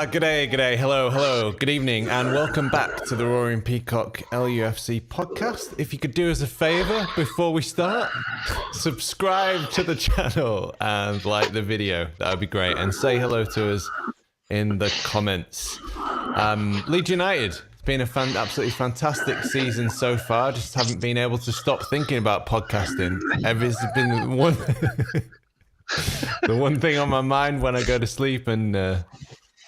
G'day, hello, good evening, and welcome back to the Roaring Peacock LUFC podcast. If you could do us a favour before we start, subscribe to the channel and like the video, that would be great, and say hello to us in the comments. Leeds United, it's been a absolutely fantastic season so far, just haven't been able to stop thinking about podcasting. It's been the one thing on my mind when I go to sleep and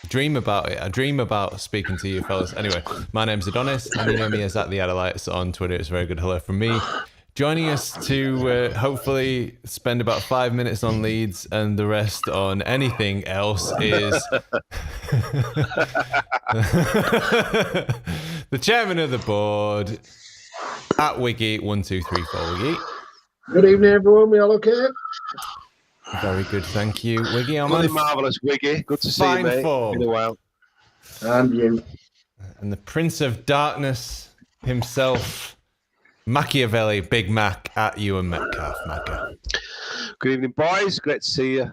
dream about it. I dream about speaking to you fellas. Anyway, my name's Adonis, and you know me as @theadelites on Twitter. It's a very good hello from me. Joining us to hopefully spend about 5 minutes on Leeds and the rest on anything else is the chairman of the board @Wiggy1234. Wiggy. Good evening, everyone. We all okay? Very good, thank you, Wiggy. Marvellous, Wiggy. Good to see you, mate. Form. Been a while. And you. And the Prince of Darkness himself, Maciavelli, Big Mac @Ewan Metcalf. Macca. Good evening, boys. Great to see you.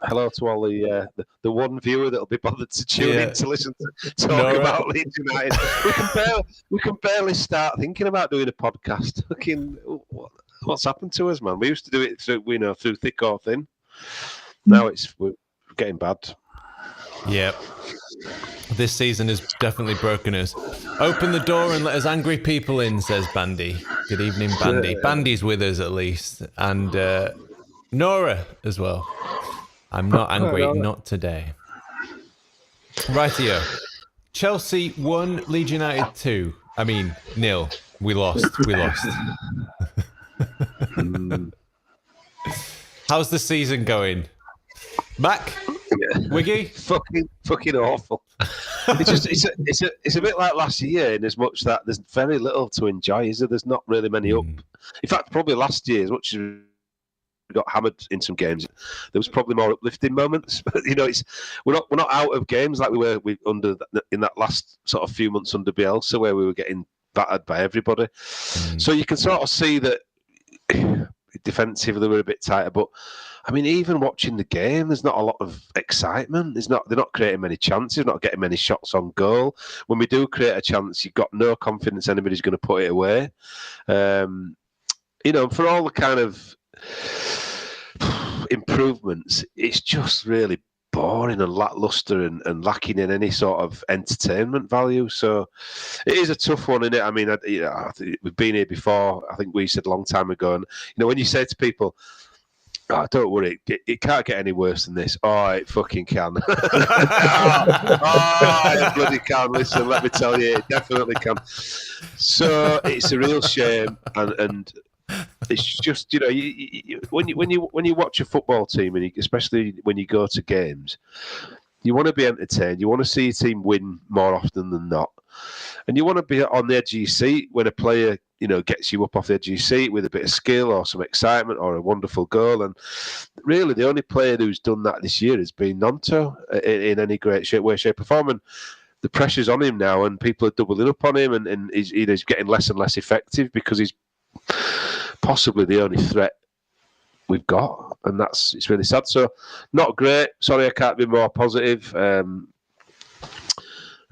Hello to all the one viewer that'll be bothered to tune in to listen to talk about Leeds United. We can barely start thinking about doing a podcast. What's happened to us, man? We used to do it through thick or thin. Now we're getting bad. Yep. This season has definitely broken us. Open the door and let us angry people in, says Bandy. Good evening, Bandy. Bandy's with us at least. And Nora as well. I'm not angry, not today. Rightio. Chelsea 1, Leeds United 2. I mean, 0. We lost. How's the season going? Mac? Wiggy? Fucking awful. It's a bit like last year in as much that there's very little to enjoy, is there? There's not really many up. In fact, probably last year, as much as we got hammered in some games, there was probably more uplifting moments. But we're not out of games like we were in that last sort of few months under Bielsa, where we were getting battered by everybody. So you can sort of see that defensively we're a bit tighter, but I mean, even watching the game, there's not a lot of excitement. They're not creating many chances, not getting many shots on goal. When we do create a chance, you've got no confidence anybody's going to put it away. For all the kind of improvements, it's just really boring and lackluster and lacking in any sort of entertainment value. So it is a tough one, isn't it? I mean, I think we've been here before. I think we said a long time ago. And, when you say to people, "Oh, don't worry, it can't get any worse than this." Oh, it fucking can. It bloody can. Listen, let me tell you, it definitely can. So it's a real shame. And it's just, when you watch a football team, and especially when you go to games, you want to be entertained. You want to see your team win more often than not, and you want to be on the edge of your seat when a player, gets you up off the edge of your seat with a bit of skill or some excitement or a wonderful goal. And really, the only player who's done that this year has been Nonto in any great way, shape, or form. And the pressure's on him now, and people are doubling up on him, and he's getting less and less effective because he's possibly the only threat we've got, and it's really sad. So, not great. Sorry, I can't be more positive.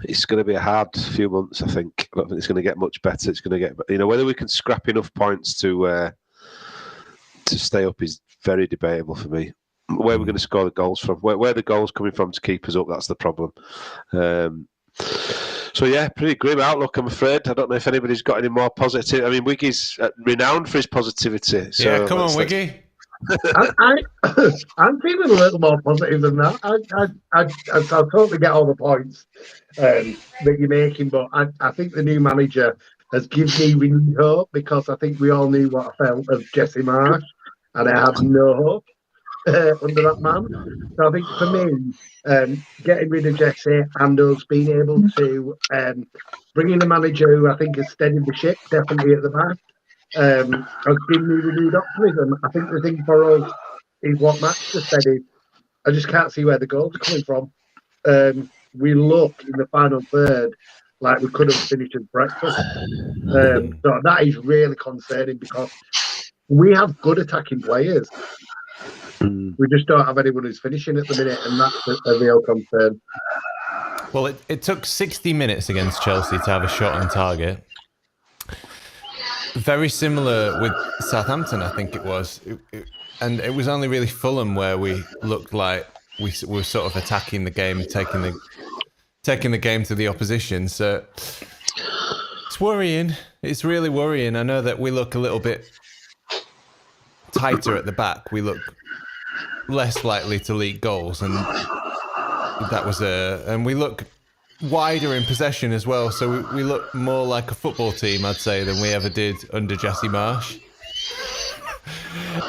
It's going to be a hard few months, I think. I don't think it's going to get much better. It's going to get, whether we can scrap enough points to stay up is very debatable for me. Where we're going to score the goals from, where the goals coming from to keep us up, that's the problem. So yeah, pretty grim outlook, I'm afraid. I don't know if anybody's got any more positive. I mean, Wiggy's renowned for his positivity. So yeah, come on, Wiggy. I'm feeling a little more positive than that. I totally get all the points that you're making, but I think the new manager has given me renewed hope, because I think we all knew what I felt of Jesse Marsh, and I had no hope under that man. So I think for me, getting rid of Jesse and us being able to bring in a manager who I think has steadied the ship, definitely at the back, has given me renewed optimism. I think the thing for us is what Max just said is, I just can't see where the goals are coming from. We look in the final third like we could have finished at breakfast. So that is really concerning, because we have good attacking players. We just don't have anyone who's finishing at the minute, and that's a real concern. Well, it took 60 minutes against Chelsea to have a shot on target. Very similar with Southampton, I think it was. And it was only really Fulham where we looked like we were sort of attacking the game, taking the game to the opposition. So it's worrying. It's really worrying. I know that we look a little bit tighter at the back. We look less likely to leak goals, and and we look wider in possession as well. So we look more like a football team, I'd say, than we ever did under Jesse Marsh.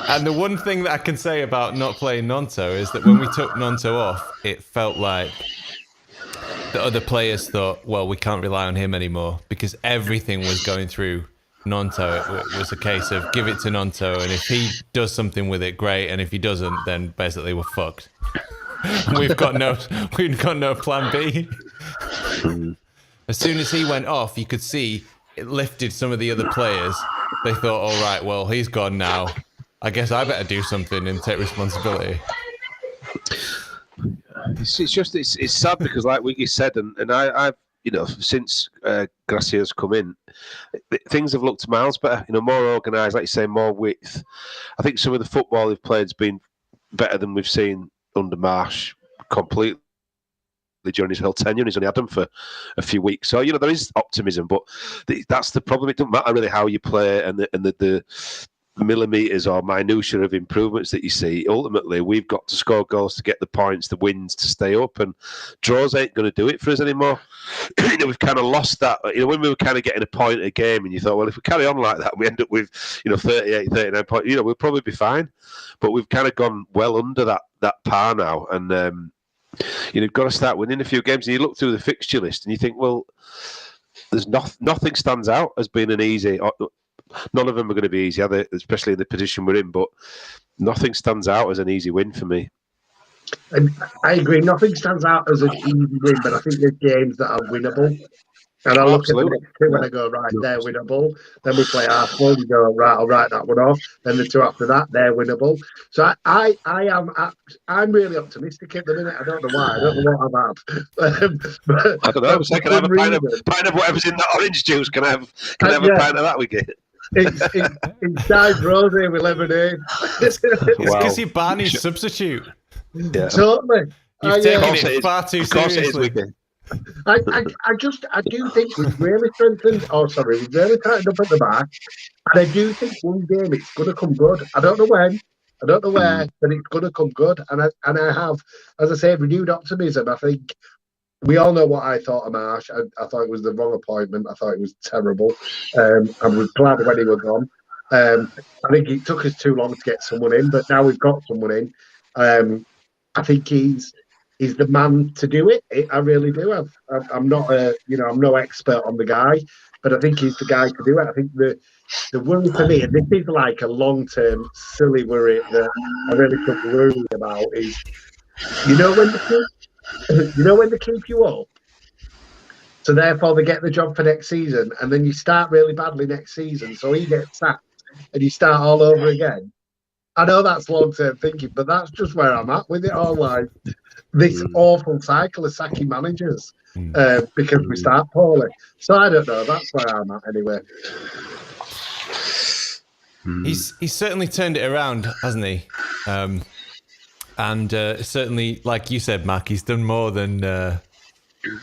And the one thing that I can say about not playing Nonto is that when we took Nonto off, it felt like the other players thought, well, we can't rely on him anymore, because everything was going through Nonto. It was a case of give it to Nonto, and if he does something with it, great, and if he doesn't, then basically we're fucked. we've got no plan B. As soon as he went off, you could see it lifted some of the other players. They thought, all right, well, he's gone now. I guess I better do something and take responsibility. It's sad because, like Wiggy said, and I've since Gracia's come in, things have looked miles better. More organised, like you say, more width. I think some of the football they've played has been better than we've seen under Marsh completely during his whole tenure. He's only had them for a few weeks, so there is optimism. But that's the problem. It doesn't matter really how you play and the millimetres or minutiae of improvements that you see. Ultimately, we've got to score goals to get the points, the wins to stay up, and draws ain't going to do it for us anymore. We've kind of lost that. When we were kind of getting a point a game, and you thought, well, if we carry on like that, we end up with 38, 39 points. We'll probably be fine. But we've kind of gone well under that par now, and you've got to start winning a few games. And you look through the fixture list, and you think, well, there's nothing stands out as being an easy. None of them are going to be easy, especially in the position we're in, but nothing stands out as an easy win for me. And I agree, nothing stands out as an easy win, but I think there's games that are winnable. And I look at the next two and I go, right, they're winnable. Then we play Arsenal, you go, right, I'll write that one off. Then the two after that, they're winnable. So I'm really optimistic at the minute. I don't know why. I don't know what I've had. I don't know. So can I have a pint of whatever's in that orange juice? Can I have a pint of that we get? It's Diet Rosé with lemonade. It's because you're Barney's substitute. Yeah. Totally. You've taken it far too seriously. I do think we've really strengthened. We've really tightened up at the back, and I do think one game it's going to come good. I don't know when, I don't know where, but it's going to come good. And I have, as I say, renewed optimism. I think we all know what I thought of Marsh. I thought it was the wrong appointment. I thought it was terrible. I was glad when he was gone. I think it took us too long to get someone in, but now we've got someone in. I think he's the man to do it. I really do. I'm not I'm no expert on the guy, but I think he's the guy to do it. I think the worry for me, and this is like a long-term silly worry that I really could worry about, is when they keep you up, so therefore they get the job for next season, and then you start really badly next season, so he gets sacked and you start all over again. I know that's long-term thinking, but that's just where I'm at with it all. Like this awful cycle of sacking managers because we start poorly. So I don't know. That's where I'm at anyway. He's certainly turned it around, hasn't he? And certainly, like you said, Mac, he's done more than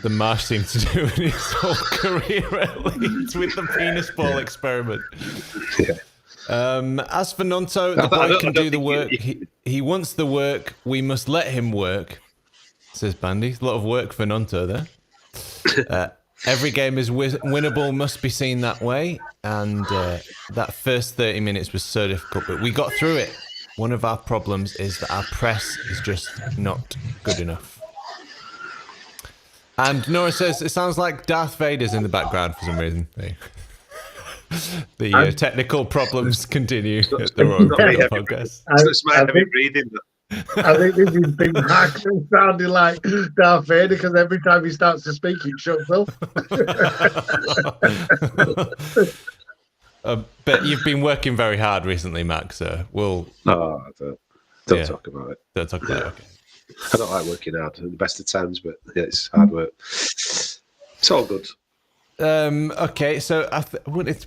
Marsh seemed to do in his whole career, at least, with the penis ball experiment. Yeah. As for Nonto, the boy can do the work. He wants the work. We must let him work, says Bandy. A lot of work for Nonto there. Every game is winnable, must be seen that way. And that first 30 minutes was so difficult, but we got through it. One of our problems is that our press is just not good enough. And Nora says, it sounds like Darth Vader's in the background for some reason. The technical problems continue at the Royal Podcast. I think this is Big Mac sounding like Darth Vader because every time he starts to speak, he shuts up. But you've been working very hard recently, Mac, so we'll... don't talk about it. Don't talk about it, okay. I don't like working hard at the best of times, but yeah, it's hard work. It's all good. Okay, so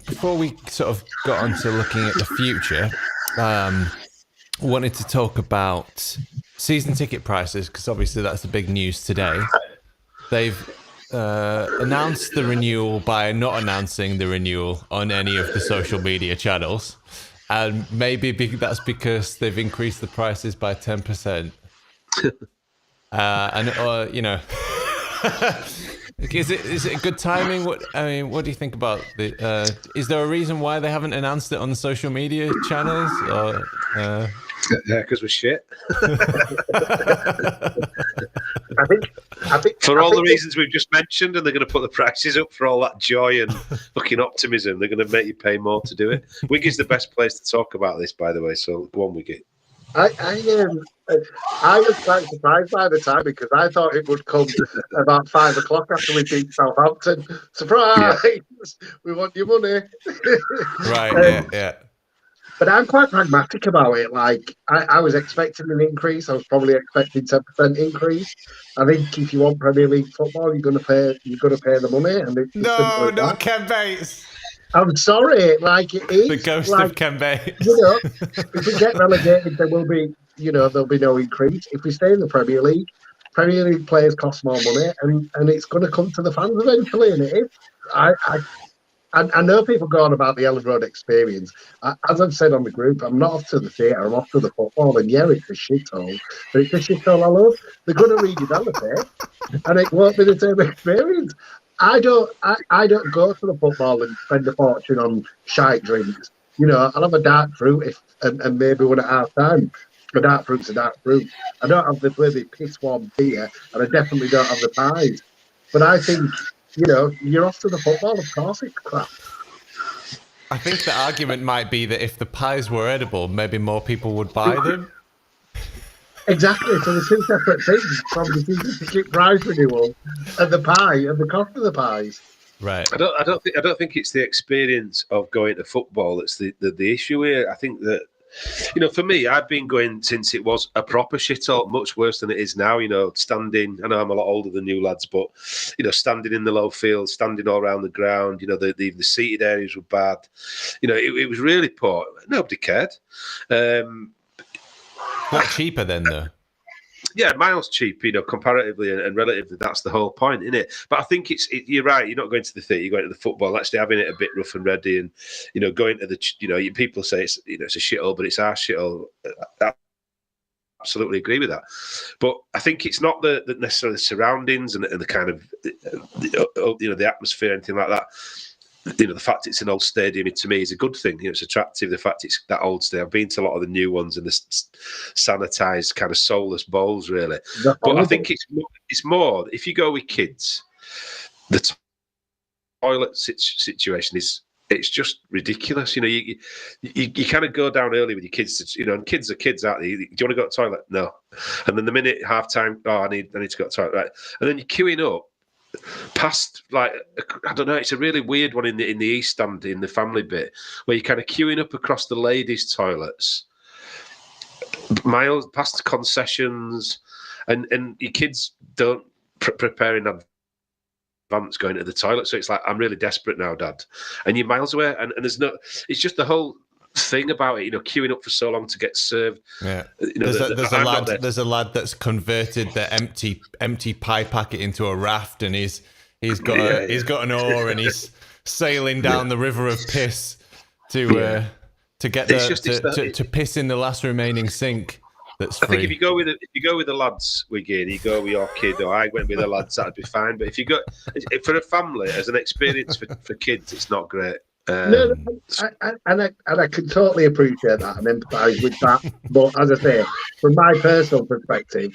before we sort of got on to looking at the future, wanted to talk about season ticket prices, because obviously that's the big news today. They've announced the renewal by not announcing the renewal on any of the social media channels, and maybe that's because they've increased the prices by 10%. And you know, is it good timing? What do you think about the? Is there a reason why they haven't announced it on the social media channels? Or because we're shit. I think for all the reasons we've just mentioned, and they're going to put the prices up for all that joy and fucking optimism. They're going to make you pay more to do it. Wiggy's the best place to talk about this, by the way. So go on, Wiggy. I was quite surprised by the time, because I thought it would come about 5 o'clock after we beat Southampton. Surprise! Yeah. We want your money. Right, yeah. But I'm quite pragmatic about it. Like, I was expecting an increase. I was probably expecting 10% increase. I think if you want Premier League football, you're gonna pay the money. And it's no, not Ken Bates. I'm sorry, like it is the ghost like, of Ken Bates. You know, if we get relegated, there'll be no increase. If we stay in the Premier League players cost more money, and it's going to come to the fans eventually. And it is. I know people go on about the Ellen Road experience. As I've said on the group, I'm not off to the theatre, I'm off to the football. And yeah, it's a shithole, but it's a shithole I love. They're going to redevelop it, and it won't be the same experience. I don't go to the football and spend a fortune on shite drinks. You know, I'll have a dark fruit and maybe one at half time. A dark fruit's a dark fruit. I don't have the bloody piss warm beer, and I definitely don't have the pies. But I think, you know, you're off to the football, of course it's crap. I think the argument might be that if the pies were edible, maybe more people would buy them. Exactly. So the two separate things from the season ticket price renewal and the pie and the cost of the pies. Right. I don't think it's the experience of going to football that's the issue here. I think that, you know, for me, I've been going since it was a proper shithole, much worse than it is now. You know, standing. I know I'm a lot older than you lads, but you know, standing in the low field, standing all around the ground. You know, the seated areas were bad. You know, it was really poor. Nobody cared. Not cheaper then, though. Yeah, miles cheap, you know, comparatively and relatively. That's the whole point, isn't it? But I think you're right. You're not going to the theatre. You're going to the football. Actually, having it a bit rough and ready, and you know, going to the, you know, people say it's, you know, it's a shithole, but it's our shithole. I absolutely agree with that. But I think it's not the necessarily the surroundings and the kind of, you know, the atmosphere, anything like that. You know, the fact it's an old stadium, to me, is a good thing. You know, it's attractive. The fact it's that old stadium. I've been to a lot of the new ones and the sanitised kind of soulless bowls, really. But I think it's more, if you go with kids, the toilet situation it's just ridiculous. You know, you kind of go down early with your kids, you know, and kids are kids, aren't they? Do you want to go to the toilet? No. And then the minute half time, I need to go to the toilet, right? And then you're queuing up past, like, I don't know, it's a really weird one in the East Stand, in the family bit, where you're kind of queuing up across the ladies' toilets, miles past concessions, and your kids don't prepare in advance going to the toilet. So it's like, I'm really desperate now, Dad. And you're miles away, and there's no, it's just the whole thing about it, you know, queuing up for so long to get served. Yeah, you know, there's a lad that's converted the empty pie packet into a raft, and he's got an oar, and he's sailing down the river of piss to get to piss in the last remaining sink. That's free. I think if you go with the lads, Wiggy, and you go with your kid, or I went with the lads, that'd be fine. But if you go for a family, as an experience for kids, it's not great. No, I can totally appreciate that and empathise with that. But as I say, from my personal perspective,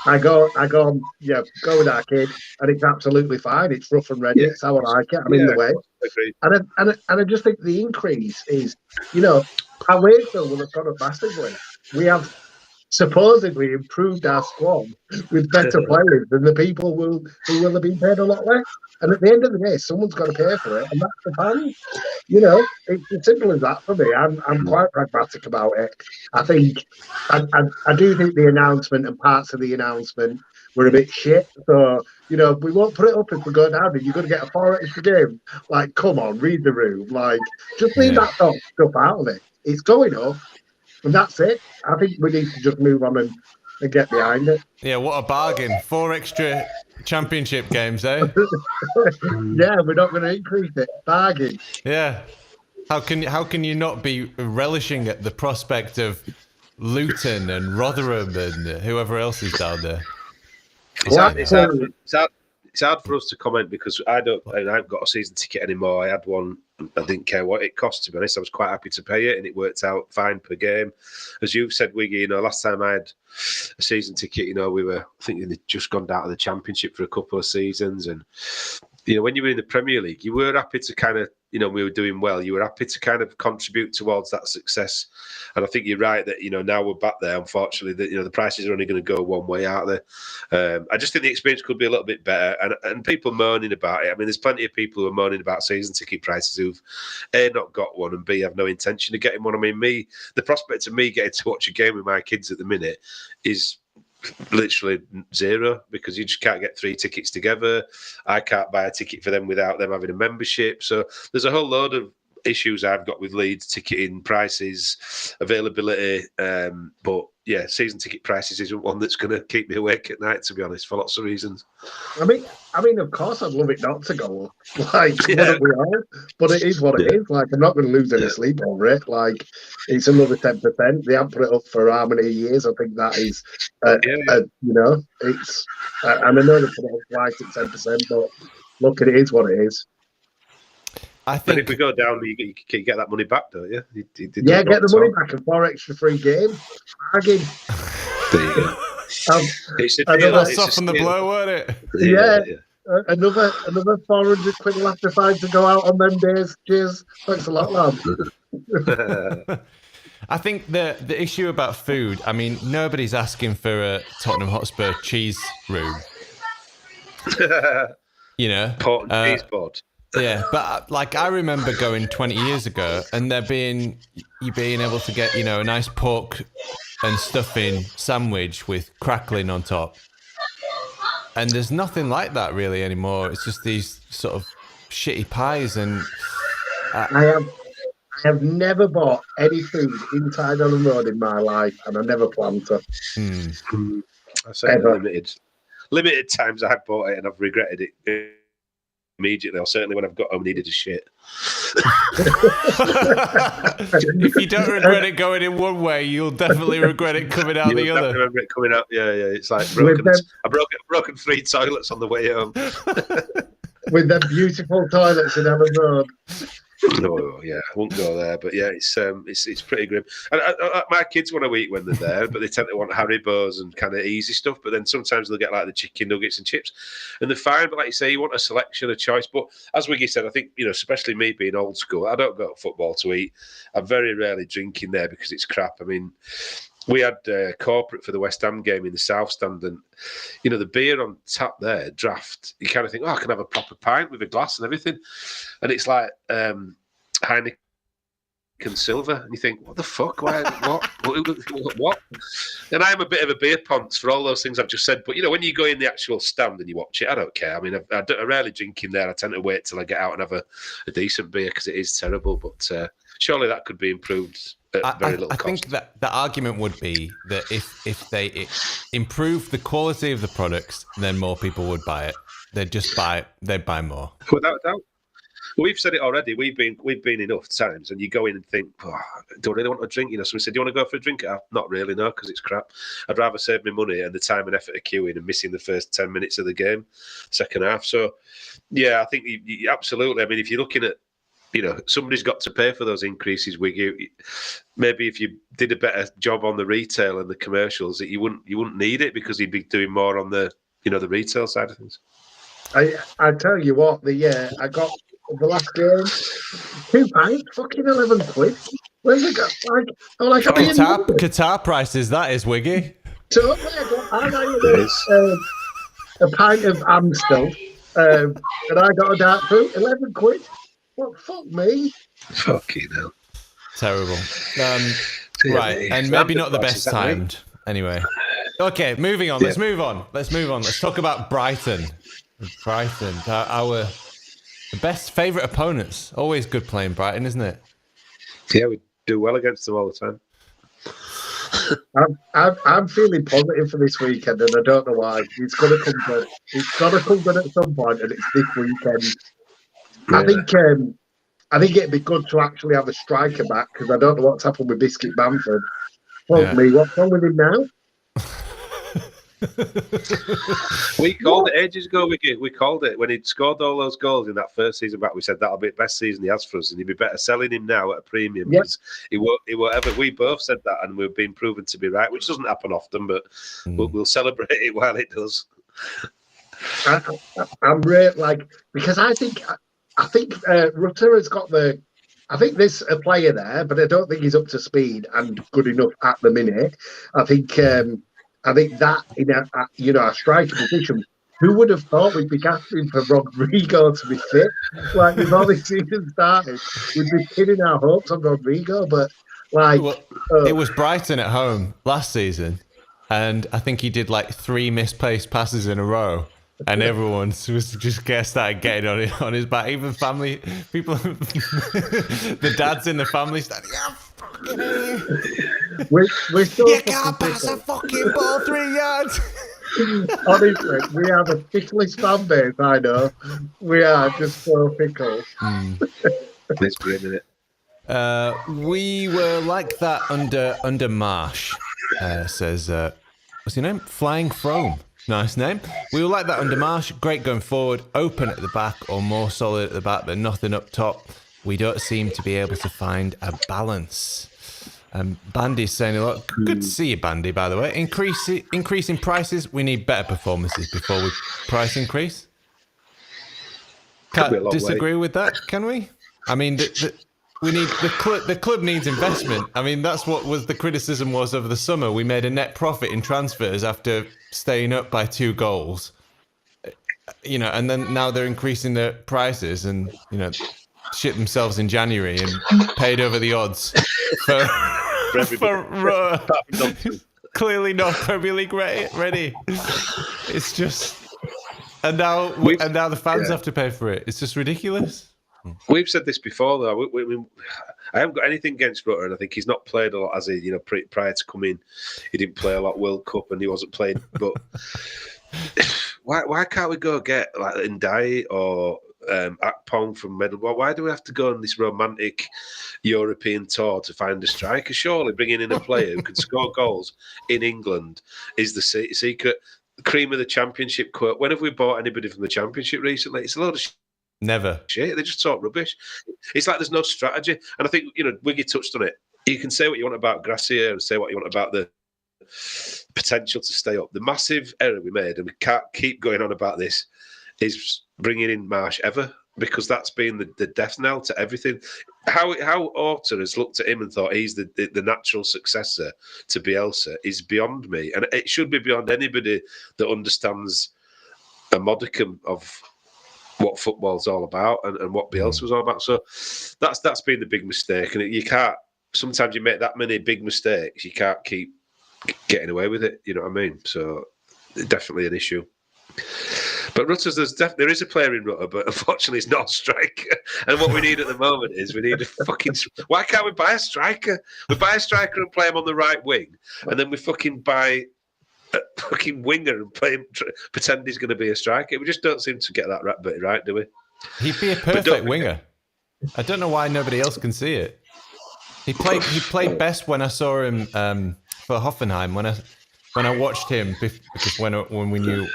I go with our kid, and it's absolutely fine. It's rough and ready. It's how I like it. I'm in the way. Agreed. And I just think the increase is, you know, our wage bill will have gone up massively. We have supposedly improved our squad with better players than the people who will have been paid a lot less. And at the end of the day, someone's got to pay for it, and that's the fans. It's as simple as that for me. I'm quite pragmatic about it. I think I do think the announcement and parts of the announcement were a bit shit. So we won't put it up if we go down, and you're going to get a 4 extra games. Like, come on, read the room. Like, just leave that sort of stuff out of it. It's going up. And that's it. I think we need to just move on and get behind it. Yeah, what a bargain. 4 extra championship games, eh? Yeah, we're not going to increase it. Bargain. Yeah. How can you not be relishing at the prospect of Luton and Rotherham and whoever else is down there? It's hard for us to comment because I haven't got a season ticket anymore. I had one. I didn't care what it cost, to be honest. I was quite happy to pay it, and it worked out fine per game. As you've said, Wiggy, last time I had a season ticket, we were, I think they'd just gone down to the Championship for a couple of seasons. And, when you were in the Premier League, you were happy to kind of, we were doing well. You were happy to kind of contribute towards that success. And I think you're right that, now we're back there, unfortunately, that, the prices are only going to go one way out there. I just think the experience could be a little bit better. And people moaning about it. I mean, there's plenty of people who are moaning about season ticket prices who've A, not got one, and B, have no intention of getting one. I mean, the prospect of me getting to watch a game with my kids at the minute is literally zero, because you just can't get 3 tickets together. I can't buy a ticket for them without them having a membership. So there's a whole load of issues I've got with Leeds, ticketing, prices, availability. But yeah, season ticket prices isn't one that's going to keep me awake at night, to be honest, for lots of reasons. I mean, of course, I'd love it not to go up. Wouldn't we all? But it is what it is. Like, I'm not going to lose any sleep over it. Like, it's another 10%. They haven't put it up for how many years? I think that is, it's. And I know they put it up twice at 10%, but look, it is what it is. I think. But if we go down, you can get that money back, don't you? Get the money back and 4 extra free games. Bargain. There you go. That'll soften the blow, won't it? Yeah. Another 400 quid will have to find to go out on them days. Cheers. Thanks a lot, lad. I think the issue about food, I mean, nobody's asking for a Tottenham Hotspur cheese room. Port and cheese board. Yeah, but I remember going 20 years ago and you being able to get, a nice pork and stuffing sandwich with crackling on top. And there's nothing like that really anymore. It's just these sort of shitty pies and... I have never bought any food inside on the road in my life, and I never plan to. I say limited times I've bought it and I've regretted it immediately, or certainly when I've got home needed a shit. If you don't regret it going in one way, you'll definitely regret it coming out the other. Remember it coming out. Yeah. It's like I broken 3 toilets on the way home. With them beautiful toilets in Ellen Road. Oh yeah, I won't go there, but yeah, it's pretty grim. And my kids want to eat when they're there, but they tend to want Haribo's and kind of easy stuff. But then sometimes they'll get like the chicken nuggets and chips, and they're fine. But like you say, you want a selection, a choice. But as Wiggy said, I think especially me being old school, I don't go to football to eat. I'm very rarely drinking there because it's crap. I mean, we had corporate for the West Ham game in the South Stand, and the beer on tap there, draft. You kind of think, I can have a proper pint with a glass and everything, and it's like Heineken Silver, and you think, what the fuck? Why? What? And I'm a bit of a beer ponce for all those things I've just said. But when you go in the actual stand and you watch it, I don't care. I mean, I rarely drink in there. I tend to wait till I get out and have a decent beer because it is terrible. But surely that could be improved. At very little cost. I think that the argument would be that if they improve the quality of the products, then more people would buy it. They'd buy more. Without a doubt. We've said it already. We've been enough times, and you go in and think, do I really want a drink? Someone said, do you want to go for a drink? Not really, no, because it's crap. I'd rather save my money and the time and effort of queuing and missing the first 10 minutes of the game, second half. So, yeah, I think you absolutely. I mean, if you're looking at, somebody's got to pay for those increases. Maybe if you did a better job on the retail and the commercials, that you wouldn't need it because you'd be doing more on the the retail side of things. I tell you what, I got the last game 2 pints, fucking 11 quid. Where's it got? Like I'm in London. Qatar prices, that is, Wiggy. Totally. I got a pint of Amstel, and I got a dark fruit, 11 quid. Well, fuck me. Fucking hell. Terrible. Right, and maybe not the best timed. Anyway. Okay, moving on. Let's move on. Let's talk about Brighton. Our best favourite opponents. Always good playing Brighton, isn't it? Yeah, we do well against them all the time. I'm feeling positive for this weekend, and I don't know why. It's got to come good. It's got to come good at some point, and it's this weekend. Yeah. I think it'd be good to actually have a striker back, because I don't know what's happened with Biscuit Bamford. Fuck me, what's wrong with him now? We called it ages ago. We called it when he'd scored all those goals in that first season back. We said that'll be the best season he has for us, and he'd be better selling him now at a premium because he won't ever. We both said that, and we've been proven to be right, which doesn't happen often, but we'll celebrate it while it does. I'm really because I think Rutter has got the. I think there's a player there, but I don't think he's up to speed and good enough at the minute. I think that in a striker position, who would have thought we'd be gasping for Rodrigo to be fit? Like, before this season started, we'd be pinning our hopes on Rodrigo, but it was Brighton at home last season, and I think he did 3 misplaced passes in a row. And everyone was just started getting on his back. Even family people, the dads in the family started. We're so you can't pass a fucking ball 3 yards. Honestly, we have a fickless fan base. I know we are just so fickle. It's great, isn't it? We were like that under Marsh. Says what's your name? Flying Frome. Nice name. We were like that under Marsh. Great going forward, open at the back or more solid at the back, but nothing up top. We don't seem to be able to find a balance. Bandy's saying a lot. Good to see you, Bandy, by the way. Increasing prices. We need better performances before we price increase. Can't disagree with that, can we? I mean, we need the club needs investment. I mean, that's what was the criticism was over the summer. We made a net profit in transfers after staying up by 2 goals. And then now they're increasing the prices and shit themselves in January and paid over the odds for clearly not Premier League ready. It's just and now the fans have to pay for it. It's just ridiculous. We've said this before, though. I haven't got anything against Rutter, and I think he's not played a lot as he, prior to coming. He didn't play a lot World Cup, and he wasn't playing. But why can't we go get Ndai or Akpong from Middlesbrough? Why do we have to go on this romantic European tour to find a striker? Surely bringing in a player who can score goals in England is the secret. The cream of the Championship quote. When have we bought anybody from the Championship recently? It's a load of never. Shit, they just talk rubbish. It's like there's no strategy. And I think, Wiggy touched on it. You can say what you want about Gracia and say what you want about the potential to stay up. The massive error we made, and we can't keep going on about this, is bringing in Marsh ever, because that's been the death knell to everything. How Orta has looked at him and thought he's the natural successor to Bielsa is beyond me. And it should be beyond anybody that understands a modicum of what football's all about and what Bielsa was all about. So that's been the big mistake. And you can't, sometimes you make that many big mistakes, you can't keep getting away with it. You know what I mean? So definitely an issue. But Rutter's, there is a player in Rutter, but unfortunately it's not a striker. And what we need at the moment is we need a fucking... Why can't we buy a striker? We buy a striker and play him on the right wing, and then we fucking buy a fucking winger and play him, pretend he's going to be a striker. We just don't seem to get that bit right, do we? He'd be a perfect winger. I don't know why nobody else can see it. He played best when I saw him for Hoffenheim, when I watched him, because when we knew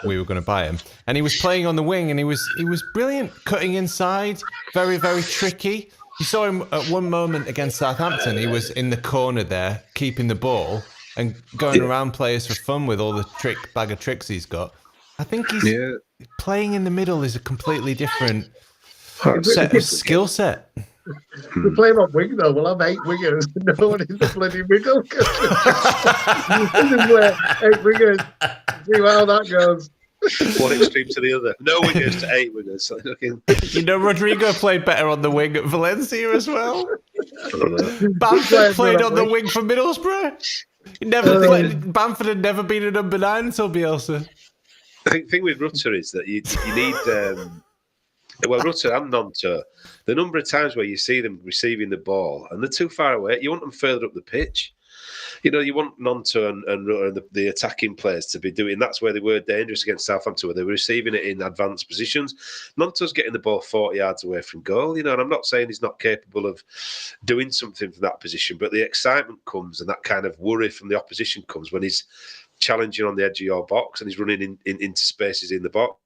we were going to buy him, and he was playing on the wing, and he was brilliant, cutting inside, very, very tricky. You saw him at one moment against Southampton. He was in the corner there, keeping the ball and going around players for fun with all the bag of tricks he's got. I think playing in the middle is a completely different skill set. We play him on wing though. We'll have 8 wingers. No one in the bloody middle. Play 8 wingers. See how that goes. One extreme to the other. No wingers to 8 wingers. You know, Rodrigo played better on the wing at Valencia as well. Bamford played on the wing for Middlesbrough. Bamford had never been a number 9 until Bielsa. I think the thing with Rutter is that you need, Rutter and Nonto, the number of times where you see them receiving the ball and they're too far away, you want them further up the pitch. You know, you want Nonto and Rutter, the attacking players to be doing. That's where they were dangerous against Southampton, where they were receiving it in advanced positions. Nonto's getting the ball 40 yards away from goal, you know, and I'm not saying he's not capable of doing something from that position, but the excitement comes and that kind of worry from the opposition comes when he's challenging on the edge of your box and he's running into spaces in the box.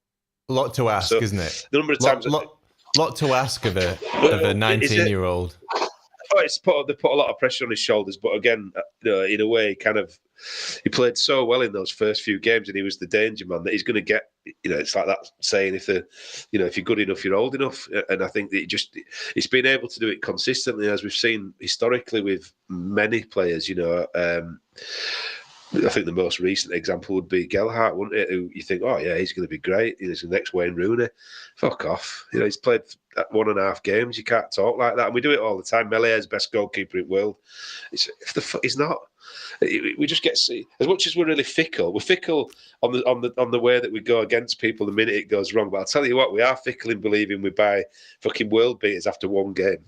A lot to ask, isn't it? The number of times... Lot to ask of a 19-year-old. They put a lot of pressure on his shoulders, but again, in a way, he played so well in those first few games, and he was the danger man that he's going to get. You know, it's like that saying, if you're good enough, you're old enough. And I think that it's been able to do it consistently, as we've seen historically with many players. You know, I think the most recent example would be Gelhardt, wouldn't it? Who you think, oh yeah, he's going to be great. He's the next Wayne Rooney. Fuck off. You know, he's played 1.5 games. You can't talk like that. And we do it all the time. Melier's best goalkeeper in the world. He's not. We just get as much as we're really fickle. We're fickle on the way that we go against people the minute it goes wrong. But I'll tell you what, we are fickle in believing we buy fucking world beaters after one game.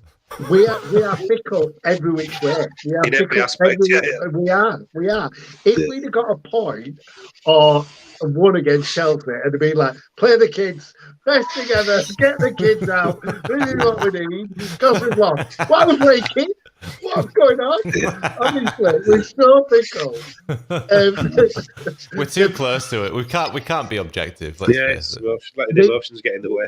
We are fickle every which way. In every aspect, We are. If we'd have got a point or won against Chelsea, it'd be like, play the kids, press together, get the kids out. This is what we need. Because we've lost. What was breaking? What's going on? Honestly, we're so fickle. We're too close to it. We can't be objective. Letting the emotions get in the way.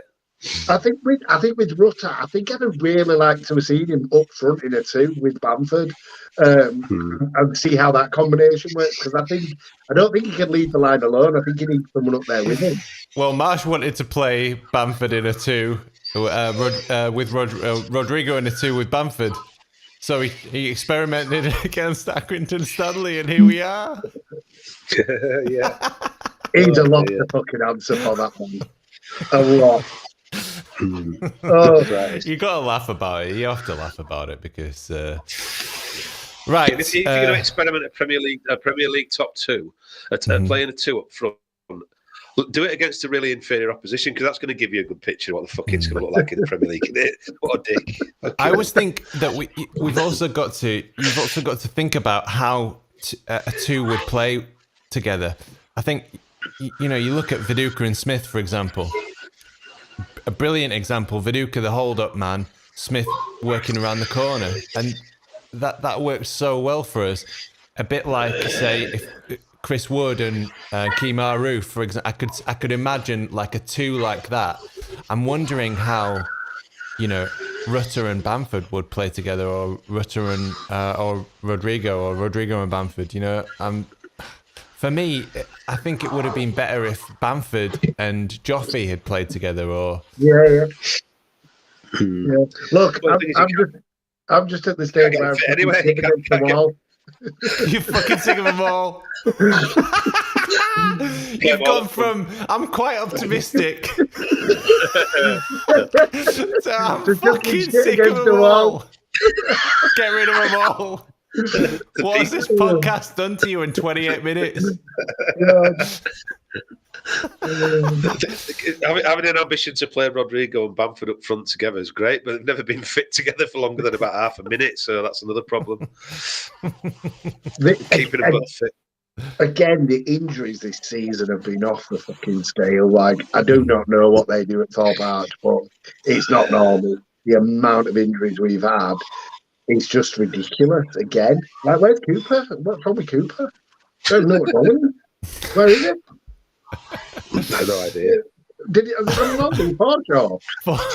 I think with Rutter, I think I'd really like to have seen him up front in a 2 with Bamford, and see how that combination works. Because I don't think he can leave the line alone. I think he needs someone up there with him. Well, Marsh wanted to play Bamford in a 2 with Rodrigo in a 2 with Bamford. So he experimented against Accrington Stanley, and here we are. Yeah, he's a lot to fucking answer for that one. A lot. Right. You got to laugh about it. You have to laugh about it because, right. If you're going to experiment a Premier League top 2, playing a 2 up front, do it against a really inferior opposition, because that's going to give you a good picture of what the fuck it's going to look like in the Premier League. What a dick. Okay. I always think that you've also got to think about how a 2 would play together. I think you look at Viduka and Smith, for example. A brilliant example, Viduka, the hold-up man, Smith working around the corner. And that works so well for us. A bit like, say, if Chris Wood and Kemar Roof, for example, I could imagine like a 2 like that. I'm wondering how, Rutter and Bamford would play together, or Rutter and or Rodrigo and Bamford. For me, I think it would have been better if Bamford and Joffrey had played together. Or yeah. Look, I'm just at the stage where You're fucking sick of them all. You've gone from I'm quite optimistic to I'm fucking sick of them all. Get rid of them all. What has this podcast done to you in 28 minutes? Having an ambition to play Rodrigo and Bamford up front together is great, but they've never been fit together for longer than about half a minute, so that's another problem. Keeping them both fit. Again, the injuries this season have been off the fucking scale. Like, I do not know what they do at Thorpe Arch, but it's not normal. The amount of injuries we've had. It's just ridiculous again. Like, where's Cooper? What's wrong with Cooper? I don't know what's wrong with him. Where is it? I have no idea. Did it not be Forshaw?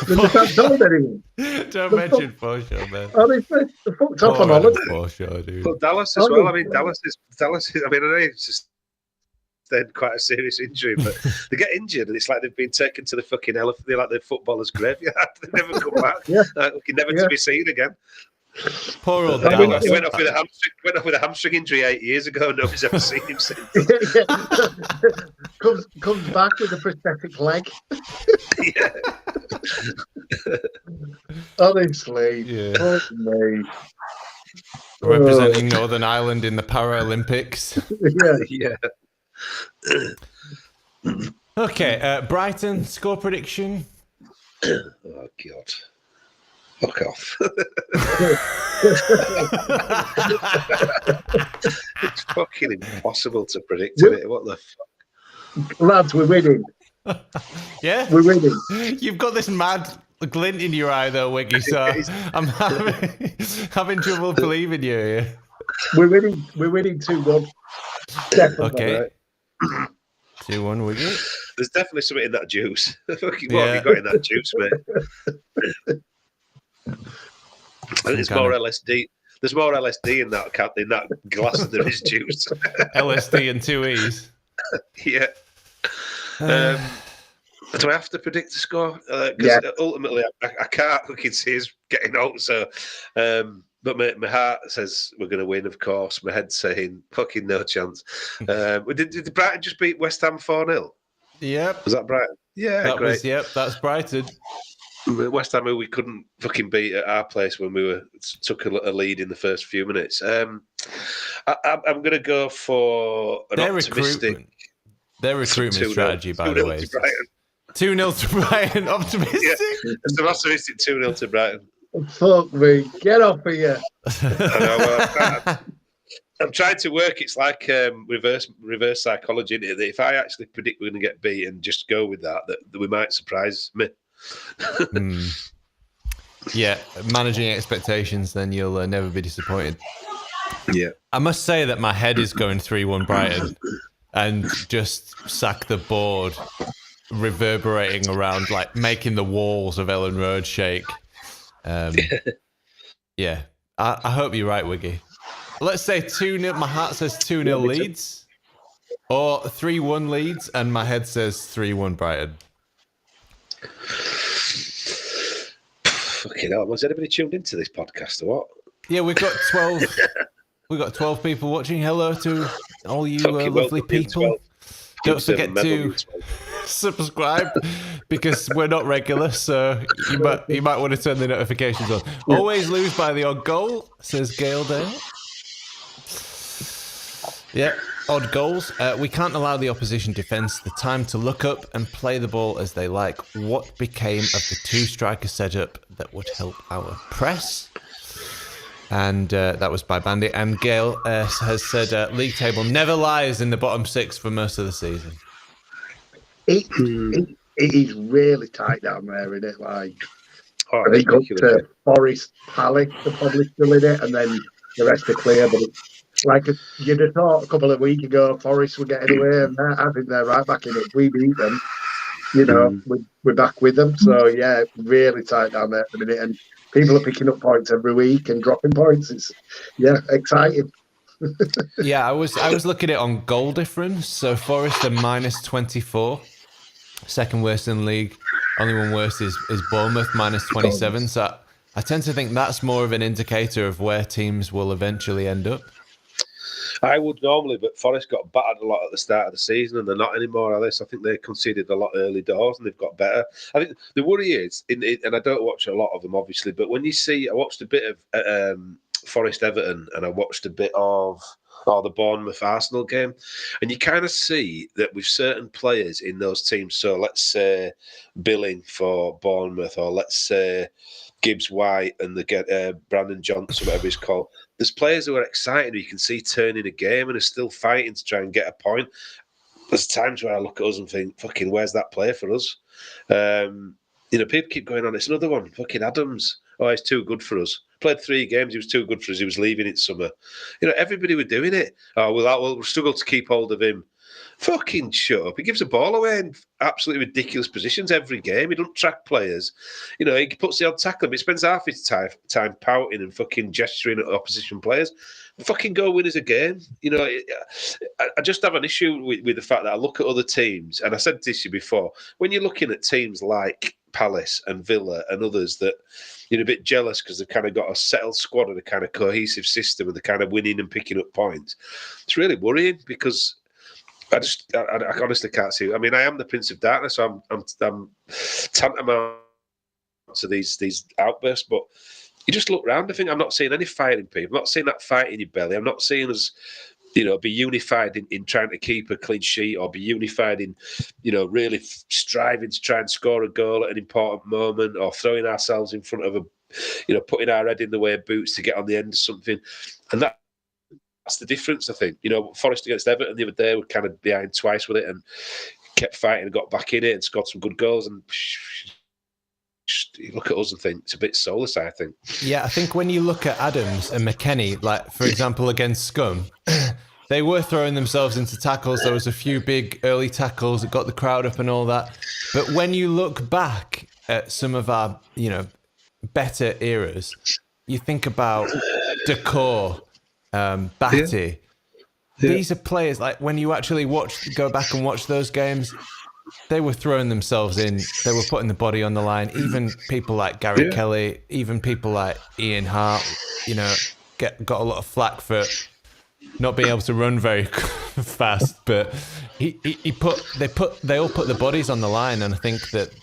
They told anyone. Don't mention Forshaw, man. Oh, they fucked up on holiday. Forshaw, dude. But Dallas as well. I mean, Dallas is. I mean, I know it's just sustained quite a serious injury, but they get injured and it's like they've been taken to the fucking elephant. They're like the footballer's graveyard. They never come back. Yeah. Never to be seen again. Poor old I mean, Dallas. He went off with a hamstring injury 8 years ago. Nobody's ever seen him since. comes back with a prosthetic leg. Yeah. Honestly, Yeah. fuck me. Representing Northern Ireland in the Paralympics. Yeah. Okay, Brighton score prediction. Oh God. Fuck off. It's fucking impossible to predict, isn't it? What the fuck? Lads, we're winning. Yeah, We're winning. you've got this mad glint in your eye, though, Wiggy. So I'm having trouble believing you. Yeah. We're winning. We're winning 2-1. Definitely. Okay. 2-1, Wiggy. There's definitely something in that juice. Fucking what have you got in that juice, mate? I think there's more LSD. There's more LSD in that glass than there is juice. LSD and 2 E's. Yeah. Do I have to predict the score? Because ultimately, I can't fucking see us getting out. So, but my heart says we're going to win. Of course, my head's saying fucking no chance. Did Brighton just beat West Ham 4-0? Yep. Was that Brighton? Yeah, that great. That's Brighton. West Ham, who we couldn't fucking beat at our place when we took a lead in the first few minutes. I'm going to go for Their recruitment strategy, by the way. 2-0 to Brighton. Optimistic. Yeah, it's an optimistic 2-0 to Brighton. Fuck me. Get off of here. I know, I'm trying to work. It's like reverse psychology, isn't it? That if I actually predict we're going to get beat and just go with that we might surprise me. Yeah, managing expectations, then you'll never be disappointed. Yeah. I must say that my head is going 3-1 Brighton and just sack the board reverberating around, like making the walls of Ellen Road shake. Yeah, I hope you're right, Wiggy. Let's say 2-0. My heart says 2-0 Leeds, or 3-1 Leeds, and my head says 3-1 Brighton. Fucking hell! Was anybody tuned into this podcast or what? Yeah, we've got 12. We've got 12 people watching. Hello to all you lovely people. Don't forget to subscribe because we're not regular, so you might want to turn the notifications on. Always lose by the odd goal, says Gail Dale. Yeah, odd goals. We can't allow the opposition defence the time to look up and play the ball as they like. What became of the 2-striker setup that would help our press? And that was by Bandit. And Gail has said league table never lies in the bottom 6 for most of the season. It is really tight down there, isn't it? Like, I think up to Forest, Palace are probably still in it, and then the rest are clear. But like you'd have thought a couple of weeks ago, Forest were getting away, and I think they're right back in it. We beat them, we're back with them. So yeah, really tight down there at the minute, and people are picking up points every week and dropping points. It's exciting. Yeah, I was looking at it on goal difference. So Forest are -24, second worst in the league. Only one worse is Bournemouth, -27. So I tend to think that's more of an indicator of where teams will eventually end up. I would normally, but Forest got battered a lot at the start of the season, and they're not anymore, are they? So I think they conceded a lot early doors, and they've got better. I think the worry is, and I don't watch a lot of them, obviously, but when you see, I watched a bit of Forest Everton, and I watched a bit of the Bournemouth Arsenal game, and you kind of see that with certain players in those teams. So let's say Billing for Bournemouth, or let's say Gibbs White and Brandon Johnson, whatever he's called. There's players who are excited, who you can see turning a game and are still fighting to try and get a point. There's times where I look at us and think, fucking, where's that player for us? People keep going on. It's another one, fucking Adams. Oh, he's too good for us. Played 3 games, he was too good for us. He was leaving in summer. Everybody were doing it. Oh, we'll struggle to keep hold of him. Fucking shut up. He gives the ball away in absolutely ridiculous positions every game. He doesn't track players. You know, he puts the odd tackle, but he spends half his time pouting and fucking gesturing at opposition players. Fucking go win us a game. You know, I just have an issue with the fact that I look at other teams, and I said this to you before, when you're looking at teams like Palace and Villa and others that you're a bit jealous because they've kind of got a settled squad and a kind of cohesive system and they're kind of winning and picking up points. It's really worrying because I honestly can't see. I mean, I am the Prince of Darkness, so I'm tantamount to these outbursts. But you just look around. I think I'm not seeing any fighting people. I'm not seeing that fight in your belly. I'm not seeing us, you know, be unified in trying to keep a clean sheet or be unified in, you know, really striving to try and score a goal at an important moment or throwing ourselves in front of a, you know, putting our head in the way of boots to get on the end of something, and that's the difference, I think. You know, Forest against Everton the other day were kind of behind twice with it and kept fighting and got back in it and scored some good goals. And you look at us and think it's a bit soulless, I think. Yeah, I think when you look at Adams and McKennie, like, for example, against Scum, they were throwing themselves into tackles. There was a few big early tackles that got the crowd up and all that. But when you look back at some of our, you know, better eras, you think about Decor, Batty. Yeah. These are players, like, when you actually go back and watch those games, they were throwing themselves in. They were putting the body on the line. Even people like Gary Kelly, even people like Ian Hart, you know, got a lot of flack for not being able to run very fast. But they all put the bodies on the line, and I think that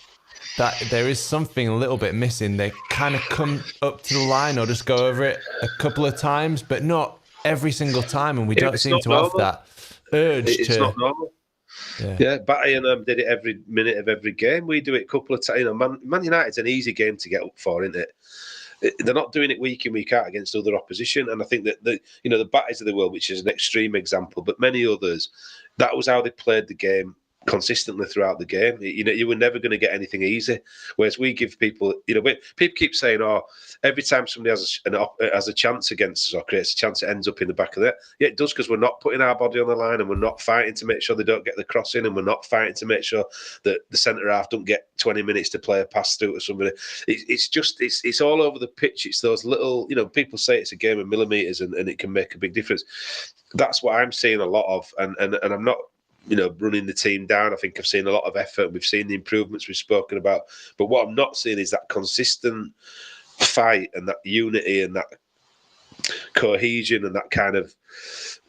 there is something a little bit missing. They kind of come up to the line or just go over it a couple of times, but not every single time, and we don't seem to have that urge it's not normal. Yeah, Batty and did it every minute of every game. We do it a couple of times. You know, Man United's an easy game to get up for, isn't it? They're not doing it week in, week out against other opposition, and I think that the Batties of the world, which is an extreme example, but many others, that was how they played the game consistently throughout the game. You know, you were never going to get anything easy. Whereas we give people, you know, people keep saying, "Oh, every time somebody has a chance against us or creates a chance, it ends up in the back of that." Yeah, it does, because we're not putting our body on the line, and we're not fighting to make sure they don't get the cross in, and we're not fighting to make sure that the centre half don't get 20 minutes to play a pass through to somebody. It's all over the pitch. It's those little, you know, people say it's a game of millimetres and it can make a big difference. That's what I'm seeing a lot of, and I'm not, you know, running the team down. I think I've seen a lot of effort. We've seen the improvements we've spoken about. But what I'm not seeing is that consistent fight and that unity and that cohesion and that kind of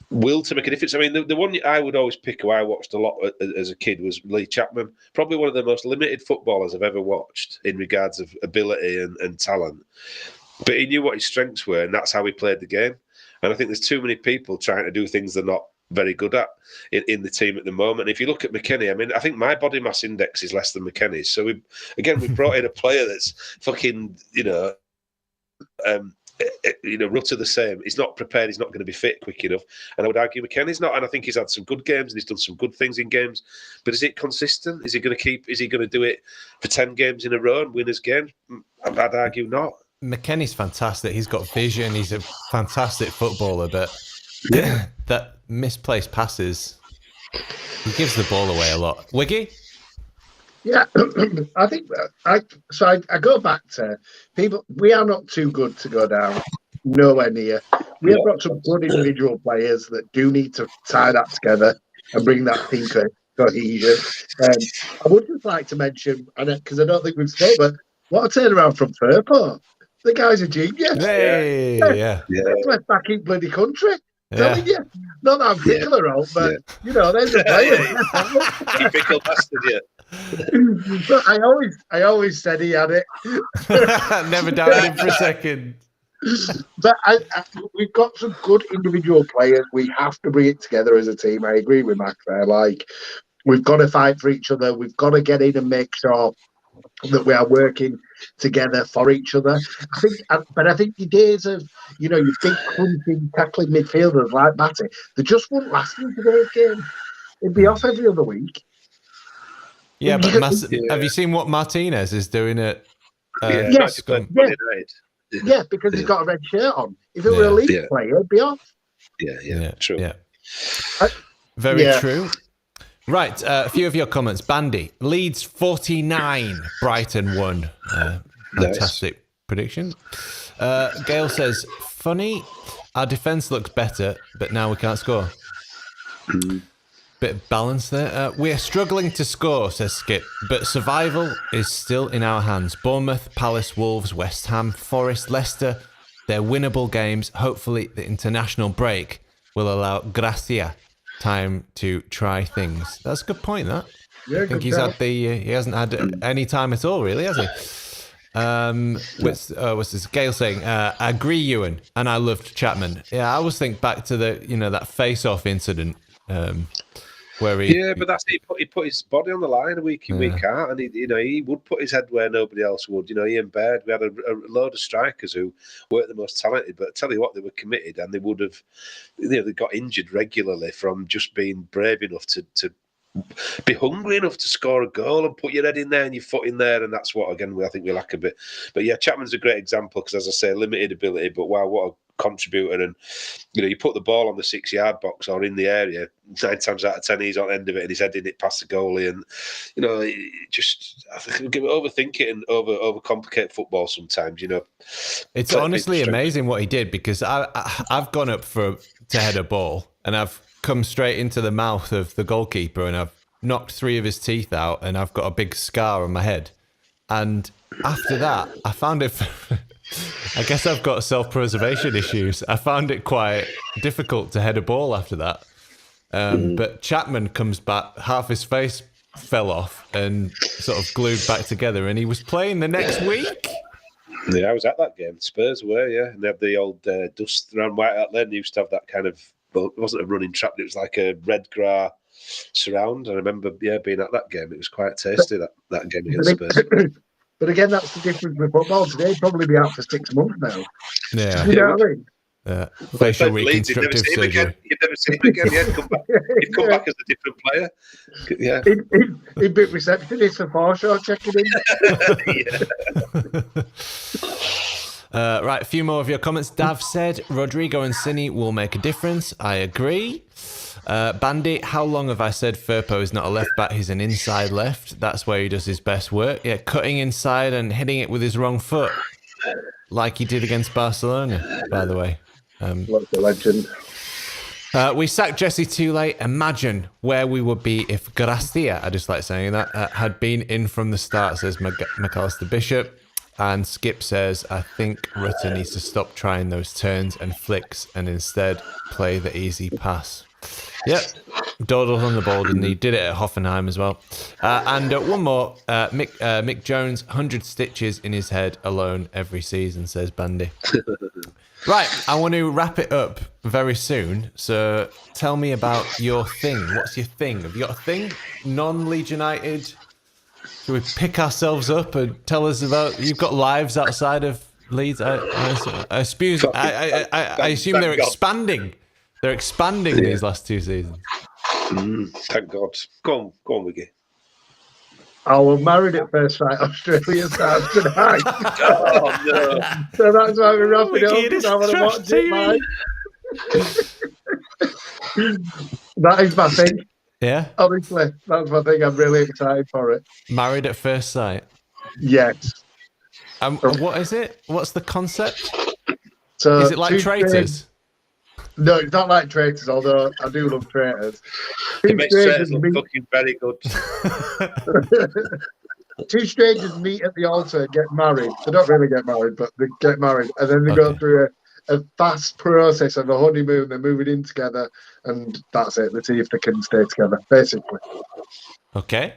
will to make a difference. I mean, the one I would always pick, who I watched a lot as a kid, was Lee Chapman. Probably one of the most limited footballers I've ever watched in regards of ability and talent. But he knew what his strengths were, and that's how he played the game. And I think there's too many people trying to do things they're not very good at in the team at the moment. And if you look at McKennie, I mean, I think my body mass index is less than McKennie's. So we brought in a player that's fucking, Rutter the same. He's not prepared. He's not going to be fit quick enough. And I would argue McKennie's not. And I think he's had some good games and he's done some good things in games. But is it consistent? Is he going to do it for 10 games in a row and win his games? I'd argue not. McKennie's fantastic. He's got vision. He's a fantastic footballer, but that misplaced passes, he gives the ball away a lot. Wiggy? Yeah, I think I go back to people. We are not too good to go down, nowhere near. We have got some good individual players that do need to tie that together and bring that team cohesion. I would just like to mention, because I don't think we've spoken, but what a turnaround from Firpo. The guy's a genius. Yeah. Left back in bloody country. Telling you, not that I'm particular old, but there's a player. You pickle bastard, yeah. But I always said he had it. Never doubted him for a second. But we've got some good individual players. We have to bring it together as a team. I agree with Mac there. Like, we've got to fight for each other. We've got to get in and make sure that we are working together for each other. I think the days of your big crunching, tackling midfielders like Batty, they just wouldn't last in today's game. It'd be off every other week. Yeah, but have you seen what Martinez is doing at? Yes, because he's got a red shirt on. If it were a league player, it'd be off. Yeah, true. Yeah. Very true. Right, a few of your comments. Bandy, Leeds 49, Brighton 1. Fantastic prediction. Gail says, funny, our defence looks better, but now we can't score. Bit of balance there. We're struggling to score, says Skip, but survival is still in our hands. Bournemouth, Palace, Wolves, West Ham, Forest, Leicester, they're winnable games. Hopefully the international break will allow Gracia time to try things. That's a good point, that. Yeah, I think he hasn't had any time at all, really, has he? What's this? Gail saying, I agree, Ewan, and I loved Chapman. Yeah, I always think back to that face-off incident. Where but that's it. He put his body on the line week in, week out, and he would put his head where nobody else would. He and Baird, we had a load of strikers who weren't the most talented, but I tell you what, they were committed, and they would have, they got injured regularly from just being brave enough to be hungry enough to score a goal and put your head in there and your foot in there, and that's what again I think we lack a bit. But yeah, Chapman's a great example because, as I say, limited ability, but wow, what a contributor. And you put the ball on the 6-yard box or in the area, 9 times out of 10 he's on the end of it and he's heading it past the goalie. And I think we overthink it and overcomplicate football sometimes. It's honestly amazing what he did, because I've gone up to head a ball and I've come straight into the mouth of the goalkeeper and I've knocked 3 of his teeth out and I've got a big scar on my head. And after that, I found it I guess I've got self-preservation issues. I found it quite difficult to head a ball after that. But Chapman comes back, half his face fell off and sort of glued back together, and he was playing the next week. Yeah, I was at that game. Spurs were, and they had the old dust around White Hart Lane. They used to have that kind of, well, it wasn't a running trap, it was like a red grass surround. I remember, being at that game. It was quite tasty, that game against Spurs. But again, that's the difference with football today. He'd probably be out for 6 months now. Yeah. You know what I mean? Facial reconstructive surgery. You've never seen him again. He'd come back as a different player. Yeah. He'd be receptionist for Forshaw checking in. Right, a few more of your comments. Dav said, Rodrigo and Cini will make a difference. I agree. Bandy, how long have I said Firpo is not a left back, he's an inside left? That's where he does his best work. Yeah, cutting inside and hitting it with his wrong foot, like he did against Barcelona, by the way. Like a legend. We sacked Jesse too late. Imagine where we would be if Gracia, I just like saying that, had been in from the start, says McAllister Bishop. And Skip says, I think Rutter needs to stop trying those turns and flicks and instead play the easy pass. Yep, dawdled on the ball, didn't he? Did it at Hoffenheim as well. And one more, Mick Jones, 100 stitches in his head alone every season, says Bandy. Right, I want to wrap it up very soon. So tell me about your thing. What's your thing? Have you got a thing? Non-Leeds United? Should we pick ourselves up and tell us about... You've got lives outside of Leeds? I assume they're expanding. They're expanding these last 2 seasons. Thank God. Go on, Wiggy. Oh, we're married at first sight. Australia starts tonight. Oh, no. So that's why we're wrapping up. Wicked, I want to watch TV. it, That is my thing. Yeah? Honestly, that's my thing. I'm really excited for it. Married at first sight. Yes. What is it? What's the concept? So Is it like Traitors? No, it's not like Traitors, although I do love Traitors. It makes Traitors look fucking very good. 2 strangers meet at the altar, get married. They don't really get married, but they get married. And then they go through a fast process of a honeymoon. They're moving in together, and that's it. They see if they can stay together, basically. Okay.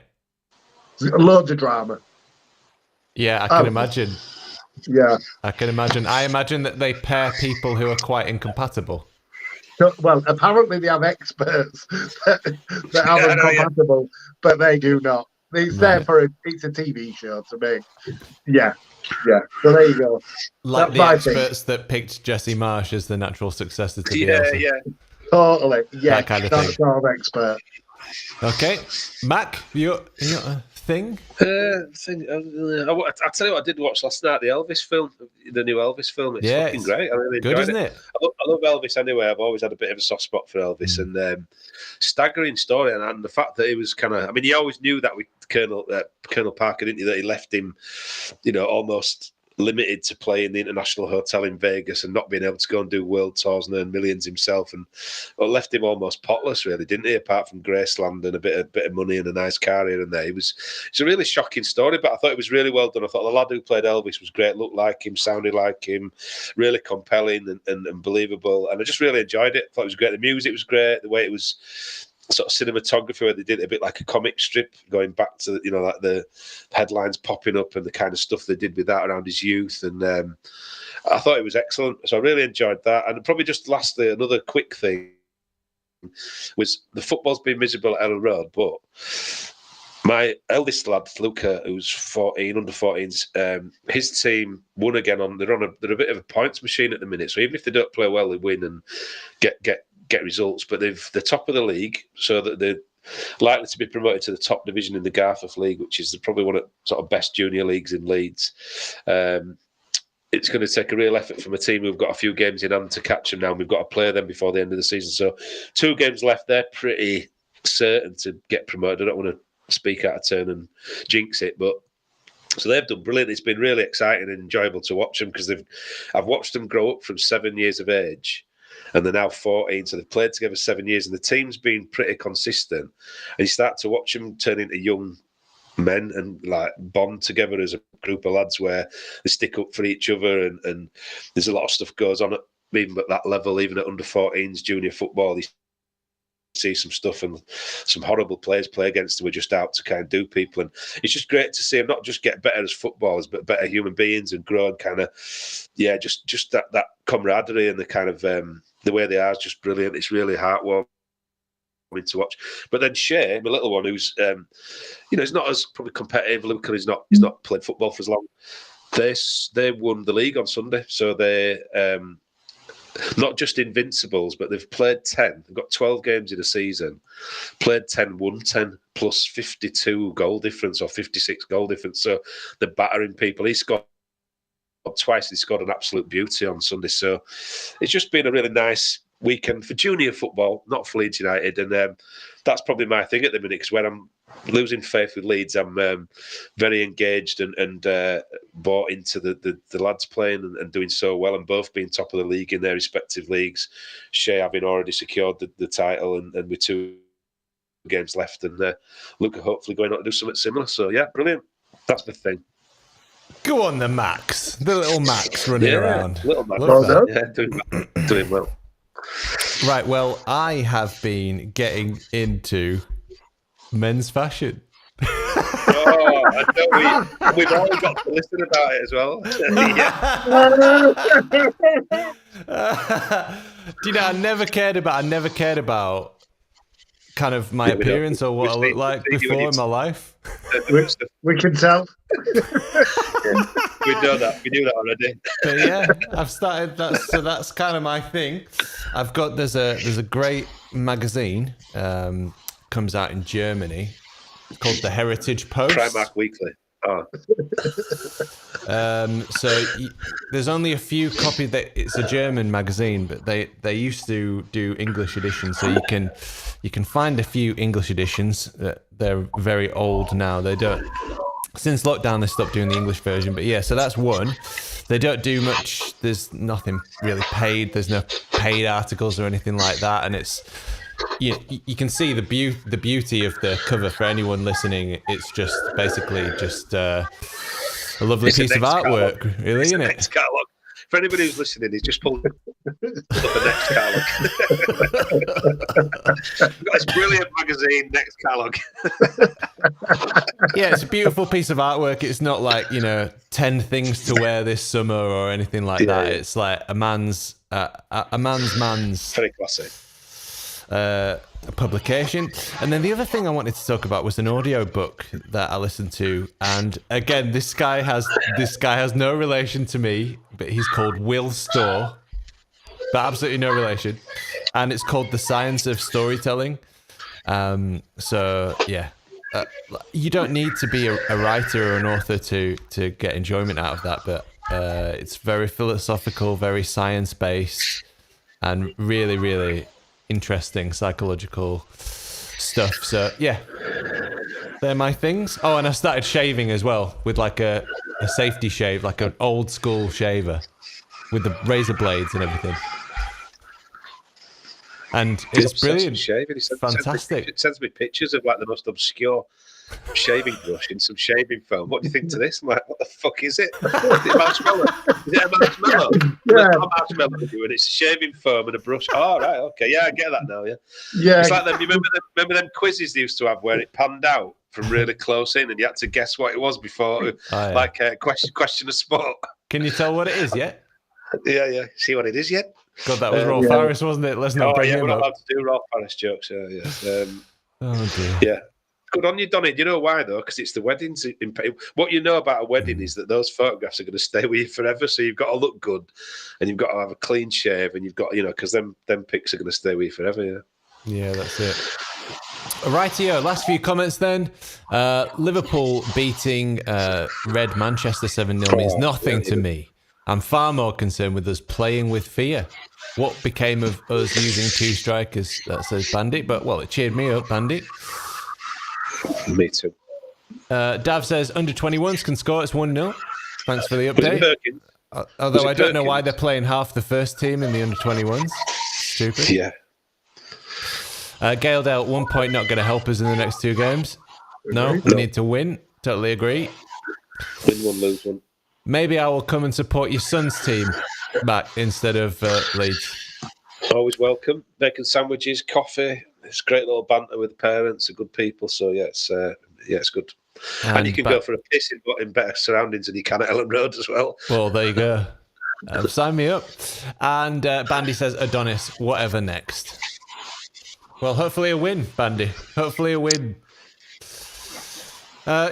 Loads of drama. Yeah, I can imagine. Yeah. I can imagine. I imagine that they pair people who are quite incompatible. So, well, apparently they have experts that are incompatible, but they do not. It's there for it's a TV show to me. Yeah. So there you go. Like that's the experts that picked Jesse Marsh as the natural successor to Bielsa. Yeah. Totally. Yeah, that kind of that's thing. our expert. Okay, Mac, you got a thing? I'll tell you what I did watch last night, the Elvis film, the new Elvis film. It's fucking great. I really good, enjoyed isn't it? I love Elvis anyway. I've always had a bit of a soft spot for Elvis, and staggering story, and the fact that he was kind of, I mean, you always knew that with Colonel Parker, didn't you, that he left him, almost limited to play in the International Hotel in Vegas and not being able to go and do world tours and earn millions himself, and left him almost potless, really, didn't he? Apart from Graceland and a bit of money and a nice car here and there. It's a really shocking story, but I thought it was really well done. I thought the lad who played Elvis was great, looked like him, sounded like him, really compelling and believable, and I just really enjoyed it. I thought it was great. The music was great, the way it was sort of cinematography, where they did it a bit like a comic strip, going back to like the headlines popping up and the kind of stuff they did with that around his youth, and I thought it was excellent. So I really enjoyed that. And probably just lastly, another quick thing was the football's been miserable at Ellen Road, but my eldest lad Luca, who's 14, under 14s, his team won again. They're a bit of a points machine at the minute. So even if they don't play well, they win and get results, but they're top of the league, so that they're likely to be promoted to the top division in the Garforth League, which is probably one of the sort of best junior leagues in Leeds. It's going to take a real effort from a team who've got a few games in hand to catch them now, and we've got to play them before the end of the season. So 2 games left. They're pretty certain to get promoted. I don't want to speak out of turn and jinx it, but so they've done brilliant. It's been really exciting and enjoyable to watch them, because I've watched them grow up from 7 years of age, and they're now 14, so they've played together 7 years, and the team's been pretty consistent. And you start to watch them turn into young men and like bond together as a group of lads, where they stick up for each other, and there's a lot of stuff goes on even at that level, even at under 14s junior football. You see some stuff, and some horrible players play against them who are just out to kind of do people, and it's just great to see them not just get better as footballers, but better human beings, and grow, and kind of just that camaraderie, and the kind of the way they are is just brilliant. It's really heartwarming to watch. But then Shay, my little one, who's he's not as probably competitive. Luca, he's not played football for as long. They won the league on Sunday, so they not just invincibles, but they've played 10. They've got 12 games in a season, played 10, won 10, plus 52 goal difference or 56 goal difference. So they're battering people. He scored twice. He scored an absolute beauty on Sunday. So it's just been a really nice weekend for junior football, not for Leeds United. And that's probably my thing at the minute, because when I'm losing faith with Leeds, I'm very engaged and bought into the lads playing and doing so well, and both being top of the league in their respective leagues. Shay having already secured the title, and with 2 games left, and Luca hopefully going on to do something similar. So yeah, brilliant. That's the thing. Go on, the Max, the little Max running around. Little Max, doing well. Right, well, I have been getting into men's fashion. I know we've all got to listen about it as well. Do you know, I never cared about kind of my appearance or what I look like before in my life. We can tell. We know that. We knew that already. But yeah, I've started that, so that's kind of my thing. I've got there's a great magazine comes out in Germany called the Heritage Post. Primark Weekly. Oh. So there's only a few copies. It's a German magazine, but they used to do English editions, so you can find a few English editions. They're very old now. They don't. Since lockdown, they stopped doing the English version. But yeah, so that's one. They don't do much. There's nothing really paid. There's no paid articles or anything like that, and it's. You can see the beauty of the cover for anyone listening. It's just basically just a lovely piece of artwork, catalog. Really, isn't it? Catalog. For anybody who's listening, he's just pulled up the next catalog. We've got this brilliant magazine, next catalog. Yeah, it's a beautiful piece of artwork. It's not like 10 things to wear this summer or anything like that. Yeah. It's like a man's very classic. Publication. And then the other thing I wanted to talk about was an audio book that I listened to, and again, this guy has no relation to me, but he's called Will Storr, but absolutely no relation, and it's called The Science of Storytelling. So yeah, you don't need to be a writer or an author to get enjoyment out of that, but it's very philosophical, very science-based, and really, really interesting psychological stuff. So yeah, they're my things. Oh, and I started shaving as well with like a safety shave, like an old school shaver with the razor blades and everything. And it's brilliant. Shaving. Fantastic. It sends me pictures of like the most obscure shaving brush in some shaving foam. What do you think to this? I'm like, what the fuck is it? Is it a marshmallow? Is it a marshmallow? Yeah. It's not a marshmallow, and it's shaving foam and a brush. Oh, right, okay, yeah, I get that now. Yeah, Yeah. It's like them. You remember them quizzes they used to have where it panned out from really close in, and you had to guess what it was before, like a question of sport. Can you tell what it is yet? Yeah. See what it is yet? God, that was Rolf Harris, wasn't it? Let's not bring him we're not up. allowed to do Rolf Harris jokes. Yeah. Oh dear. Yeah. Good on you, Donny. Do you know why, though? Because it's the weddings. What you know about a wedding is that those photographs are going to stay with you forever. So you've got to look good, and you've got to have a clean shave, and you've got, because them pics are going to stay with you forever. Yeah. Yeah, that's it. Rightio, last few comments then. Liverpool beating Red Manchester 7-0 means nothing to me. I'm far more concerned with us playing with fear. What became of us using two strikers? That says Bandit, but well, it cheered me up, Bandit. Me too. Dav says under 21s can score. It's 1-0. Thanks for the update. Although I don't know why they're playing half the first team in the under 21s. Stupid. Yeah. Gale Dale, 1 point not going to help us in the next two games. No, we need to win. Totally agree. Win one, lose one. Maybe I will come and support your son's team back instead of Leeds. Always welcome. Bacon sandwiches, coffee. It's great little banter with the parents. Are good people. So yeah, it's good. And you can go for a piss in better surroundings than you can at Ellen Road as well. Well, there you go. Sign me up. And Bandy says Adonis, whatever next. Well, hopefully a win, Bandy. Hopefully a win.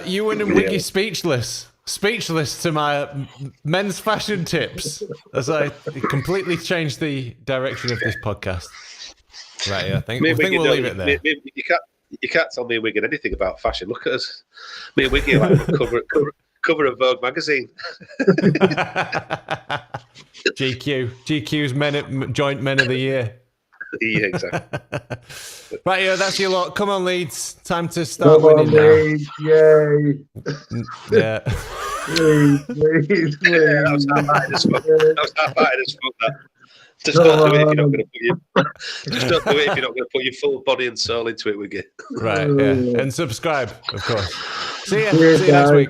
Ewan and Wiggy speechless. Speechless to my men's fashion tips as I completely changed the direction of this podcast. Right, yeah, I think we'll leave it there. You can't tell me and Wigan anything about fashion. Look at us. Me and Wiggy are like cover of Vogue magazine. GQ's joint men of the year. Yeah, exactly. Right, yeah, that's your lot. Come on, Leeds. Time to start winning now. Leeds, yay. Yeah. Leeds. That was half-hearted as fuck. That. Just don't do it if you're not going to put your. Just don't do it if you're not going to put your full body and soul into it, Wiggy. Right, yeah, and subscribe, of course. See you next week.